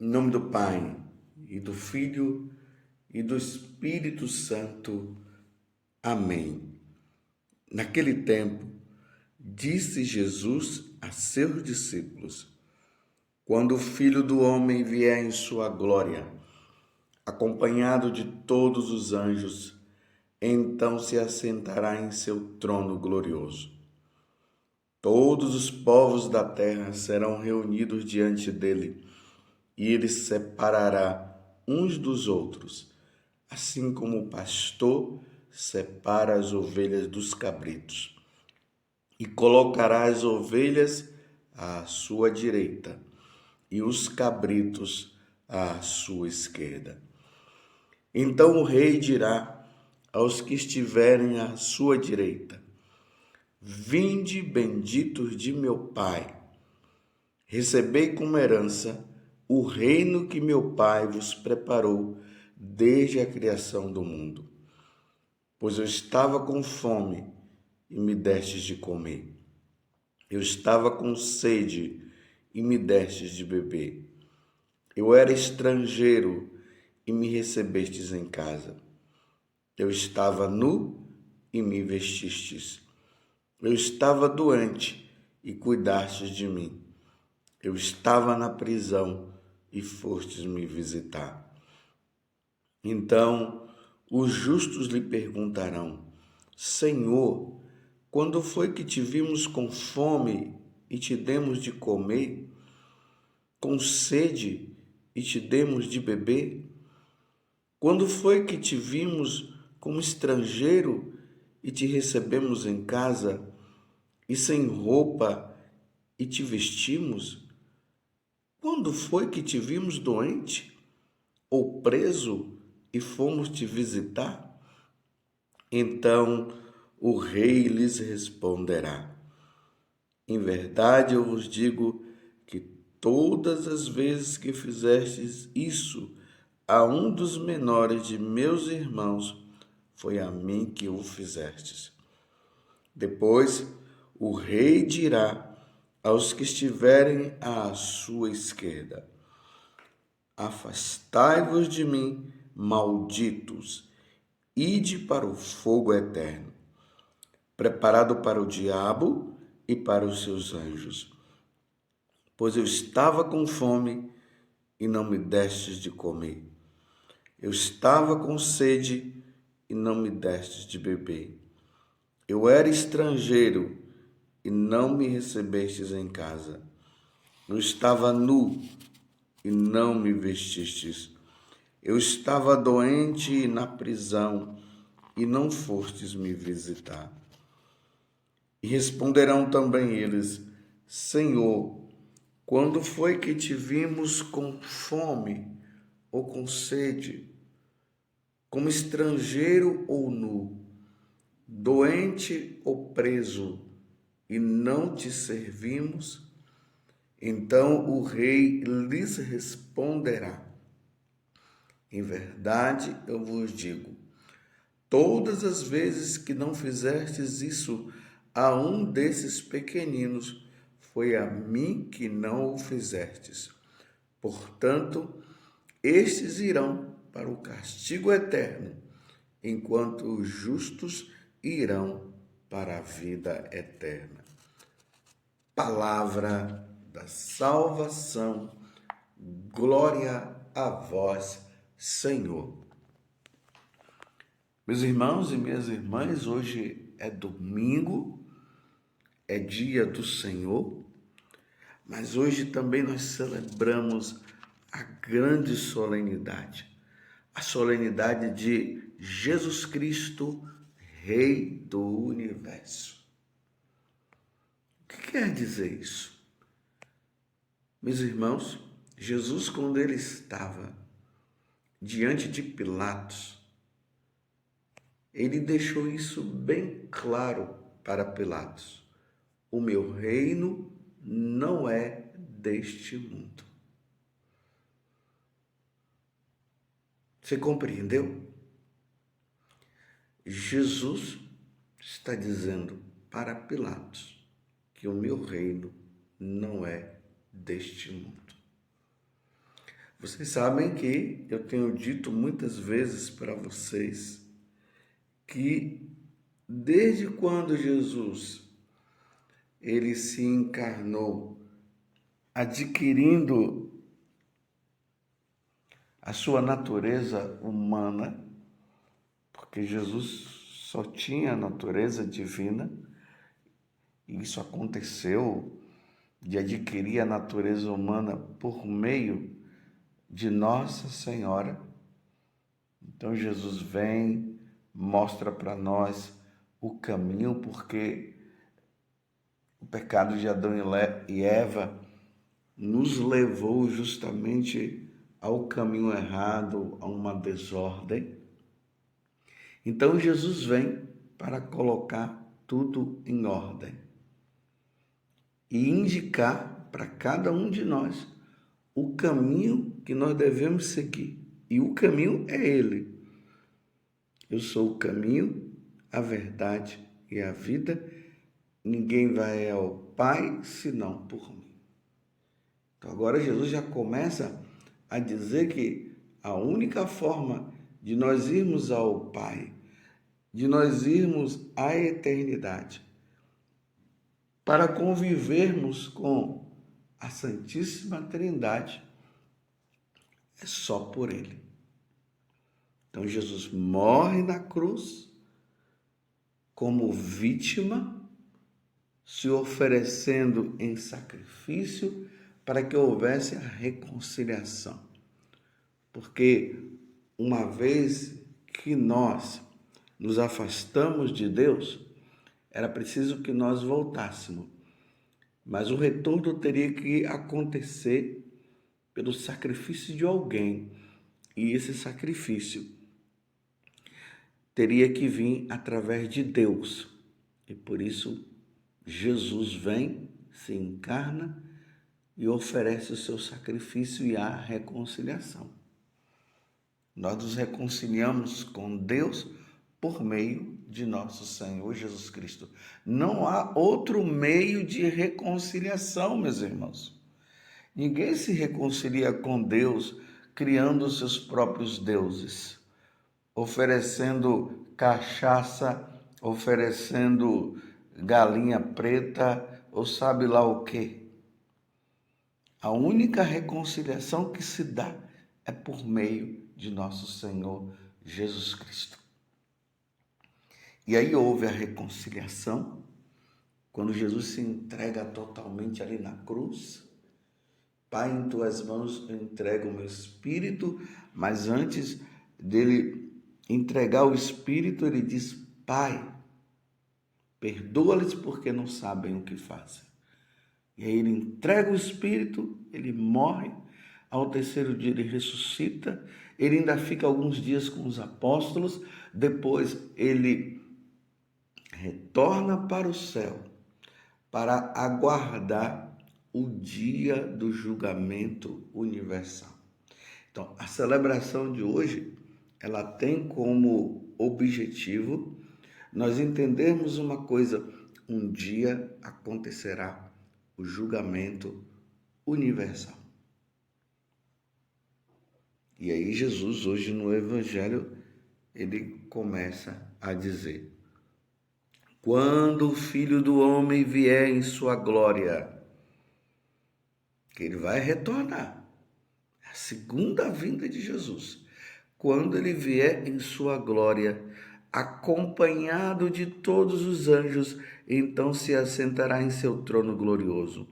Em nome do Pai, e do Filho, e do Espírito Santo. Amém. Naquele tempo, disse Jesus a seus discípulos: quando o Filho do Homem vier em sua glória, acompanhado de todos os anjos, então se assentará em seu trono glorioso. Todos os povos da terra serão reunidos diante dele, e ele separará uns dos outros, assim como o pastor separa as ovelhas dos cabritos, e colocará as ovelhas à sua direita e os cabritos à sua esquerda. Então o rei dirá aos que estiverem à sua direita: vinde, benditos de meu Pai, recebei como herança o reino que meu Pai vos preparou desde a criação do mundo. Pois eu estava com fome e me destes de comer. Eu estava com sede e me destes de beber. Eu era estrangeiro e me recebestes em casa. Eu estava nu e me vestistes. Eu estava doente e cuidastes de mim. Eu estava na prisão e fostes me visitar. Então os justos lhe perguntarão: Senhor, quando foi que te vimos com fome e te demos de comer, com sede e te demos de beber? Quando foi que te vimos como estrangeiro e te recebemos em casa, e sem roupa e te vestimos? Quando foi que te vimos doente ou preso e fomos te visitar? Então o rei lhes responderá: em verdade eu vos digo que todas as vezes que fizestes isso a um dos menores de meus irmãos, foi a mim que o fizestes. Depois o rei dirá aos que estiverem à sua esquerda: afastai-vos de mim, malditos, ide para o fogo eterno, preparado para o diabo e para os seus anjos. Pois eu estava com fome e não me destes de comer. Eu estava com sede e não me destes de beber. Eu era estrangeiro e não me recebestes em casa. Eu estava nu e não me vestistes. Eu estava doente e na prisão e não fostes me visitar. E responderão também eles: Senhor, quando foi que te vimos com fome ou com sede, como estrangeiro ou nu, doente ou preso, e não te servimos? Então o rei lhes responderá: em verdade eu vos digo, todas as vezes que não fizestes isso a um desses pequeninos, foi a mim que não o fizestes. Portanto, estes irão para o castigo eterno, enquanto os justos irão para a vida eterna. Palavra da salvação. Glória a vós, Senhor. Meus irmãos e minhas irmãs, hoje é domingo, é dia do Senhor, mas hoje também nós celebramos a grande solenidade, a solenidade de Jesus Cristo, Rei do Universo. O que quer dizer isso? Meus irmãos, Jesus, quando ele estava diante de Pilatos, ele deixou isso bem claro para Pilatos: o meu reino não é deste mundo. Você compreendeu? Jesus está dizendo para Pilatos que o meu reino não é deste mundo. Vocês sabem que eu tenho dito muitas vezes para vocês que desde quando Jesus ele se encarnou, adquirindo a sua natureza humana, porque Jesus só tinha a natureza divina, e isso aconteceu de adquirir a natureza humana por meio de Nossa Senhora. Então Jesus vem, mostra para nós o caminho, porque o pecado de Adão e Eva nos levou justamente ao caminho errado, a uma desordem. Então Jesus vem para colocar tudo em ordem e indicar para cada um de nós o caminho que nós devemos seguir. E o caminho é Ele. Eu sou o caminho, a verdade e a vida. Ninguém vai ao Pai senão por mim. Então agora Jesus já começa a dizer que a única forma de nós irmos ao Pai, de nós irmos à eternidade, para convivermos com a Santíssima Trindade, é só por Ele. Então Jesus morre na cruz como vítima, se oferecendo em sacrifício para que houvesse a reconciliação. Porque uma vez que nós nos afastamos de Deus, era preciso que nós voltássemos. Mas o retorno teria que acontecer pelo sacrifício de alguém. E esse sacrifício teria que vir através de Deus. E por isso Jesus vem, se encarna e oferece o seu sacrifício e a reconciliação. Nós nos reconciliamos com Deus por meio de nosso Senhor Jesus Cristo. Não há outro meio de reconciliação, meus irmãos. Ninguém se reconcilia com Deus criando os seus próprios deuses, oferecendo cachaça, oferecendo galinha preta ou sabe lá o quê. A única reconciliação que se dá é por meio de nosso Senhor Jesus Cristo. E aí houve a reconciliação, quando Jesus se entrega totalmente ali na cruz. Pai, em tuas mãos eu entrego o meu espírito, mas antes dele entregar o espírito, ele diz: Pai, perdoa-lhes porque não sabem o que fazem. E aí ele entrega o espírito, ele morre, ao terceiro dia ele ressuscita, ele ainda fica alguns dias com os apóstolos, depois ele retorna para o céu para aguardar o dia do julgamento universal. Então, a celebração de hoje, ela tem como objetivo nós entendermos uma coisa: um dia acontecerá o julgamento universal. E aí Jesus, hoje no Evangelho, ele começa a dizer: quando o Filho do Homem vier em sua glória, que ele vai retornar, a segunda vinda de Jesus, quando ele vier em sua glória, acompanhado de todos os anjos, então se assentará em seu trono glorioso.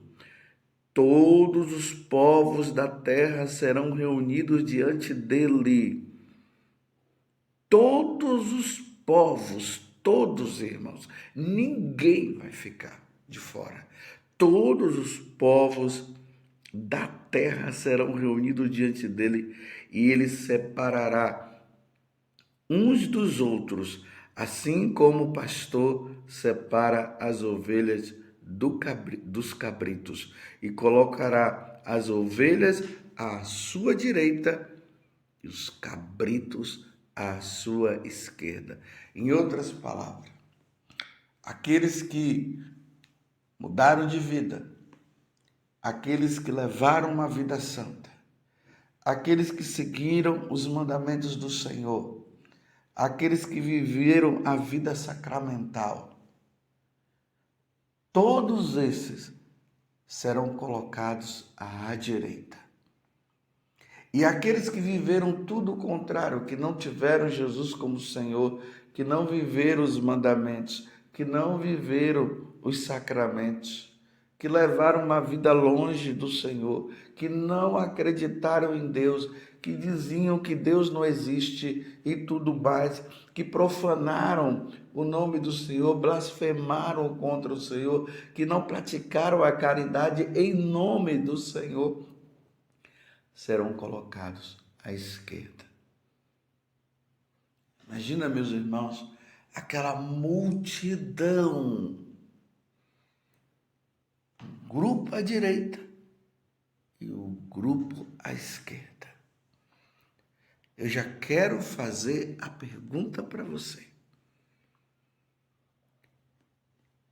Todos os povos da terra serão reunidos diante dele. Todos os povos, todos, irmãos, ninguém vai ficar de fora. Todos os povos da terra serão reunidos diante dele e ele separará uns dos outros, assim como o pastor separa as ovelhas dos cabritos, e colocará as ovelhas à sua direita e os cabritos à sua esquerda. Em outras palavras, aqueles que mudaram de vida, aqueles que levaram uma vida santa, aqueles que seguiram os mandamentos do Senhor, aqueles que viveram a vida sacramental, todos esses serão colocados à direita. E aqueles que viveram tudo o contrário, que não tiveram Jesus como Senhor, que não viveram os mandamentos, que não viveram os sacramentos, que levaram uma vida longe do Senhor, que não acreditaram em Deus, que diziam que Deus não existe e tudo mais, que profanaram o nome do Senhor, blasfemaram contra o Senhor, que não praticaram a caridade em nome do Senhor, serão colocados à esquerda. Imagina, meus irmãos, aquela multidão, um grupo à direita e o grupo à esquerda. Eu já quero fazer a pergunta para você.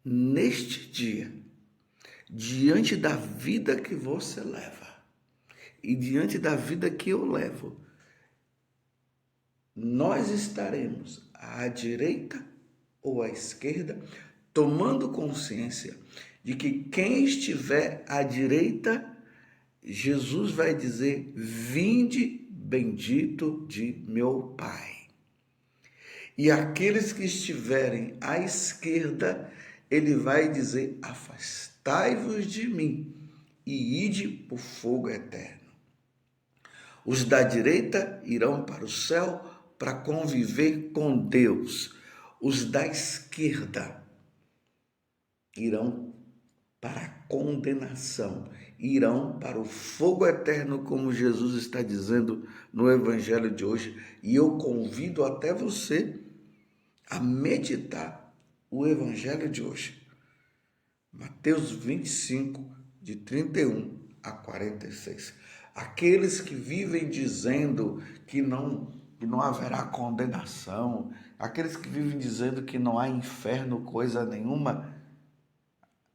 Neste dia, diante da vida que você leva e diante da vida que eu levo, nós estaremos à direita ou à esquerda, tomando consciência de que quem estiver à direita, Jesus vai dizer: vinde, bendito de meu Pai. E aqueles que estiverem à esquerda, ele vai dizer: afastai-vos de mim e ide para o fogo eterno. Os da direita irão para o céu para conviver com Deus. Os da esquerda irão para a condenação, irão para o fogo eterno, como Jesus está dizendo no Evangelho de hoje. E eu convido até você a meditar o Evangelho de hoje. Mateus 25, de 31 a 46. Aqueles que vivem dizendo que não haverá condenação, aqueles que vivem dizendo que não há inferno, coisa nenhuma,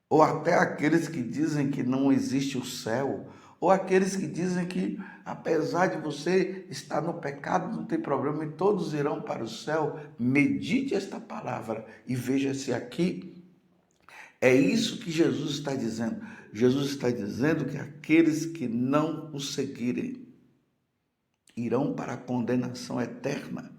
ou até aqueles que dizem que não existe o céu, ou aqueles que dizem que, apesar de você estar no pecado, não tem problema e todos irão para o céu. Medite esta palavra e veja se aqui é isso que Jesus está dizendo. Jesus está dizendo que aqueles que não o seguirem irão para a condenação eterna,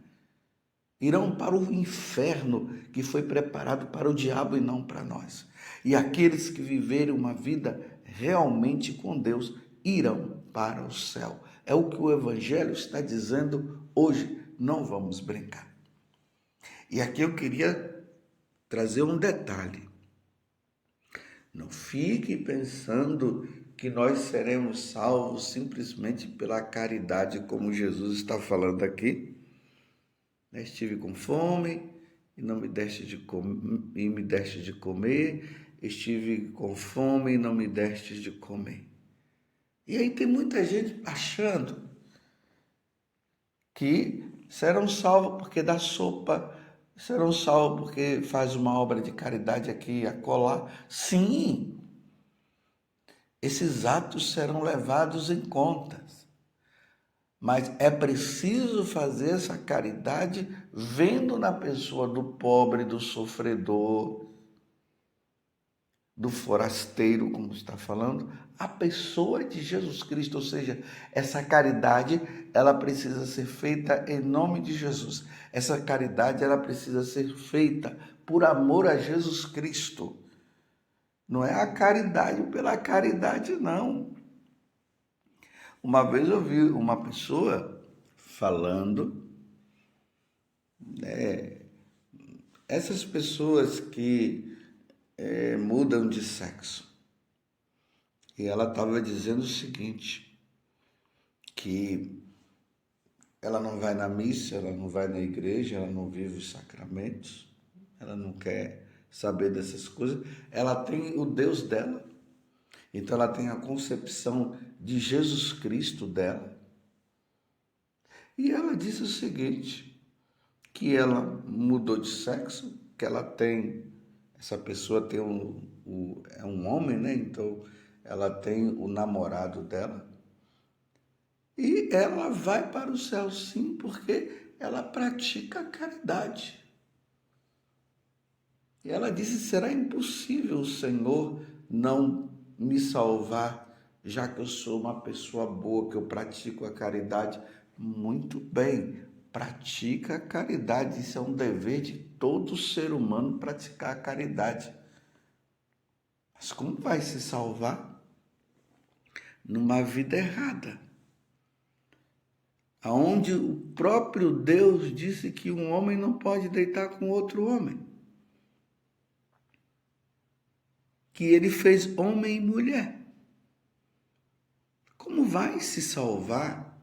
irão para o inferno que foi preparado para o diabo e não para nós. E aqueles que viverem uma vida realmente com Deus irão para o céu. É o que o Evangelho está dizendo hoje. Não vamos brincar. E aqui eu queria trazer um detalhe. Não fique pensando que nós seremos salvos simplesmente pela caridade, como Jesus está falando aqui. Estive com fome e não me deste de comer, estive com fome e não me deste de comer. E aí tem muita gente achando que serão salvos porque dá sopa, serão salvos porque faz uma obra de caridade aqui e acolá. Sim, esses atos serão levados em contas. Mas é preciso fazer essa caridade vendo na pessoa do pobre, do sofredor, do forasteiro, como está falando, a pessoa de Jesus Cristo. Ou seja, essa caridade, ela precisa ser feita em nome de Jesus. Essa caridade, ela precisa ser feita por amor a Jesus Cristo. Não é a caridade pela caridade, não. Uma vez eu vi uma pessoa falando, essas pessoas que mudam de sexo. E ela estava dizendo o seguinte, que ela não vai na missa, ela não vai na igreja, ela não vive os sacramentos, ela não quer saber dessas coisas. Ela tem o Deus dela, então ela tem a concepção de Jesus Cristo dela. E ela disse o seguinte, que ela mudou de sexo, que ela tem, essa pessoa tem é um homem, né? Então ela tem o namorado dela. E ela vai para o céu sim, porque ela pratica a caridade. E ela disse: será impossível o Senhor não me salvar, já que eu sou uma pessoa boa, que eu pratico a caridade. Muito bem, pratica a caridade. Isso é um dever de todo ser humano, praticar a caridade. Mas como vai se salvar? Numa vida errada, aonde o próprio Deus disse que um homem não pode deitar com outro homem, que ele fez homem e mulher. Como vai se salvar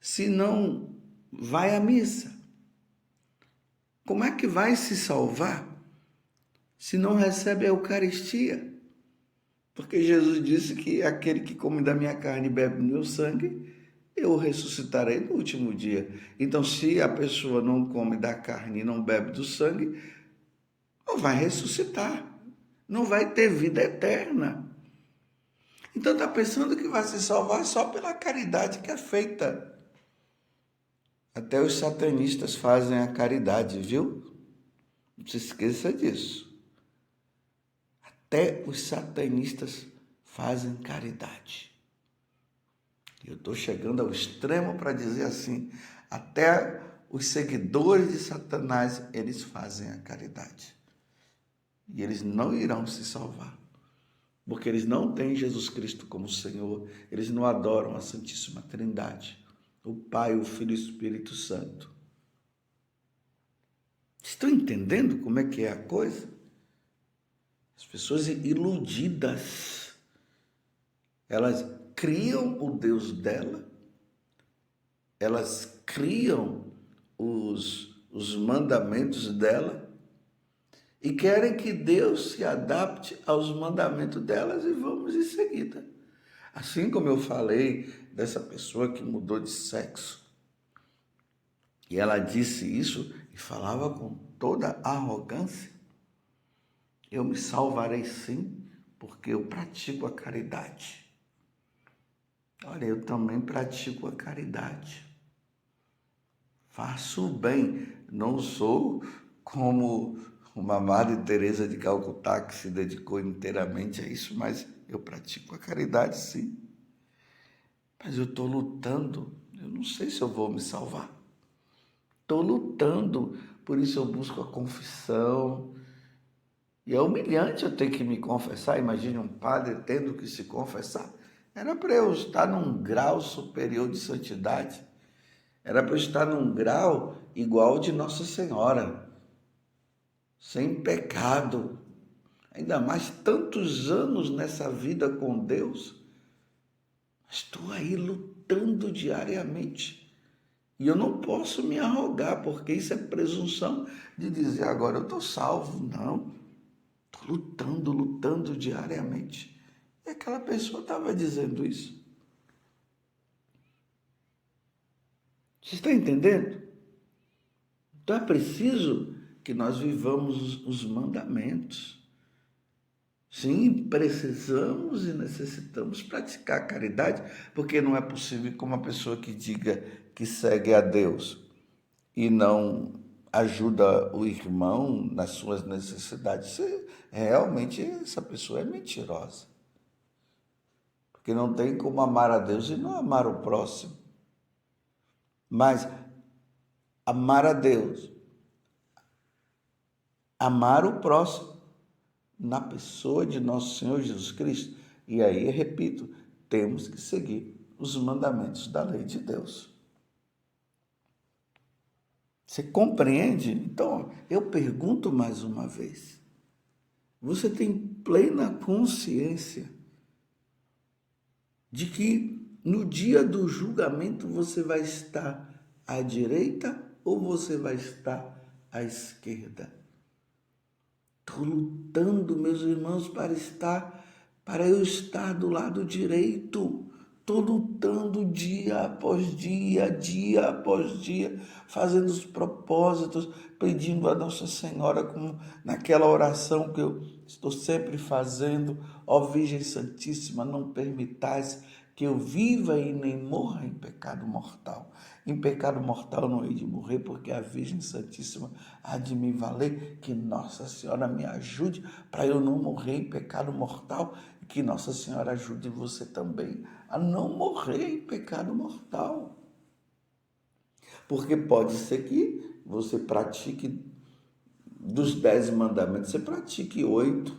se não vai à missa? Como é que vai se salvar se não recebe a Eucaristia? Porque Jesus disse que aquele que come da minha carne e bebe do meu sangue, eu o ressuscitarei no último dia. Então, se a pessoa não come da carne e não bebe do sangue, não vai ressuscitar, não vai ter vida eterna. Então está pensando que vai se salvar só pela caridade que é feita. Até os satanistas fazem a caridade, viu? Não se esqueça disso. Até os satanistas fazem caridade. Eu estou chegando ao extremo para dizer assim, até os seguidores de Satanás, eles fazem a caridade. E eles não irão se salvar, porque eles não têm Jesus Cristo como Senhor, eles não adoram a Santíssima Trindade, o Pai, o Filho e o Espírito Santo. Estão entendendo como é que é a coisa? As pessoas iludidas, elas criam o Deus dela, elas criam os mandamentos dela e querem que Deus se adapte aos mandamentos delas e vamos em seguida. Assim como eu falei dessa pessoa que mudou de sexo, e ela disse isso e falava com toda a arrogância, eu me salvarei sim, porque eu pratico a caridade. Olha, eu também pratico a caridade. Faço o bem, não sou como uma Madre Teresa de Calcutá que se dedicou inteiramente a isso, mas eu pratico a caridade sim. Mas eu estou lutando, eu não sei se eu vou me salvar. Estou lutando, por isso eu busco a confissão. E é humilhante eu ter que me confessar. Imagine um padre tendo que se confessar. Era para eu estar num grau superior de santidade. Era para eu estar num grau igual de Nossa Senhora, sem pecado. Ainda mais tantos anos nessa vida com Deus. Estou aí lutando diariamente. E eu não posso me arrogar, porque isso é presunção de dizer agora eu estou salvo. Não. Estou lutando diariamente. E aquela pessoa estava dizendo isso. Você está entendendo? Então é preciso que nós vivamos os mandamentos. Sim, precisamos e necessitamos praticar a caridade, porque não é possível que uma pessoa que diga que segue a Deus e não ajuda o irmão nas suas necessidades, realmente essa pessoa é mentirosa. Porque não tem como amar a Deus e não amar o próximo. Mas amar a Deus, amar o próximo, na pessoa de nosso Senhor Jesus Cristo. E aí, repito, temos que seguir os mandamentos da lei de Deus. Você compreende? Então, eu pergunto mais uma vez. Você tem plena consciência de que no dia do julgamento você vai estar à direita ou você vai estar à esquerda? Estou lutando, meus irmãos, para eu estar do lado direito. Estou lutando dia após dia, dia após dia, fazendo os propósitos, pedindo a Nossa Senhora, como naquela oração que eu estou sempre fazendo: ó Virgem Santíssima, não permitais que eu viva e nem morra em pecado mortal. Em pecado mortal não hei de morrer, porque a Virgem Santíssima há de me valer. Que Nossa Senhora me ajude para eu não morrer em pecado mortal, e que Nossa Senhora ajude você também a não morrer em pecado mortal. Porque pode ser que você pratique dos 10 mandamentos, você pratique 8,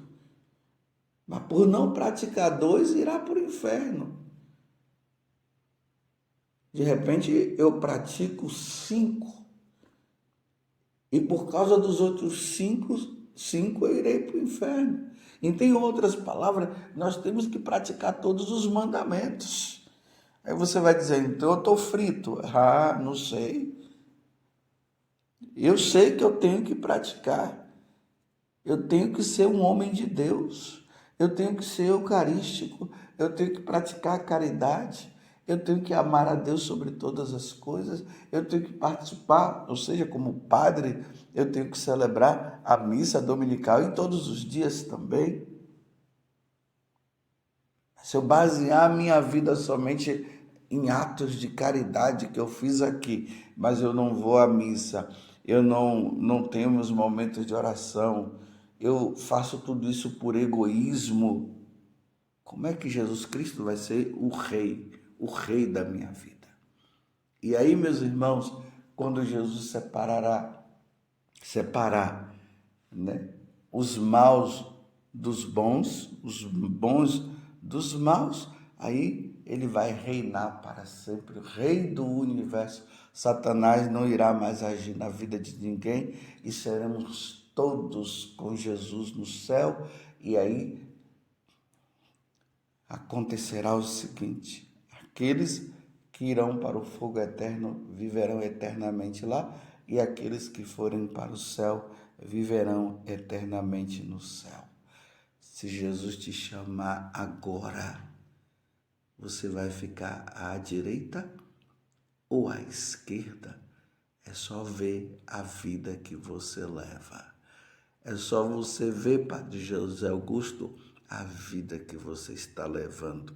mas por não praticar 2, irá para o inferno. De repente eu pratico 5, e por causa dos outros 5 eu irei para o inferno. Então, em outras palavras, nós temos que praticar todos os mandamentos. Aí você vai dizer, então eu estou frito. Ah, não sei. Eu sei que eu tenho que praticar. Eu tenho que ser um homem de Deus. Eu tenho que ser eucarístico. Eu tenho que praticar a caridade. Eu tenho que amar a Deus sobre todas as coisas. Eu tenho que participar, ou seja, como padre, eu tenho que celebrar a missa dominical e todos os dias também. Se eu basear a minha vida somente em atos de caridade que eu fiz aqui, mas eu não vou à missa, eu não tenho meus momentos de oração, eu faço tudo isso por egoísmo, como é que Jesus Cristo vai ser o rei da minha vida? E aí, meus irmãos, quando Jesus separar, né, os maus dos bons, os bons dos maus, aí ele vai reinar para sempre, o rei do universo. Satanás não irá mais agir na vida de ninguém e seremos todos com Jesus no céu. E aí acontecerá o seguinte: aqueles que irão para o fogo eterno viverão eternamente lá, e aqueles que forem para o céu viverão eternamente no céu. Se Jesus te chamar agora, você vai ficar à direita ou à esquerda? É só ver a vida que você leva. É só você ver, Padre José Augusto, a vida que você está levando.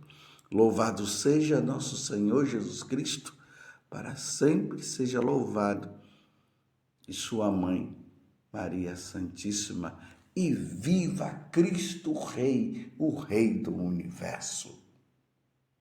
Louvado seja nosso Senhor Jesus Cristo, para sempre seja louvado. E sua mãe, Maria Santíssima, e viva Cristo Rei, o Rei do Universo.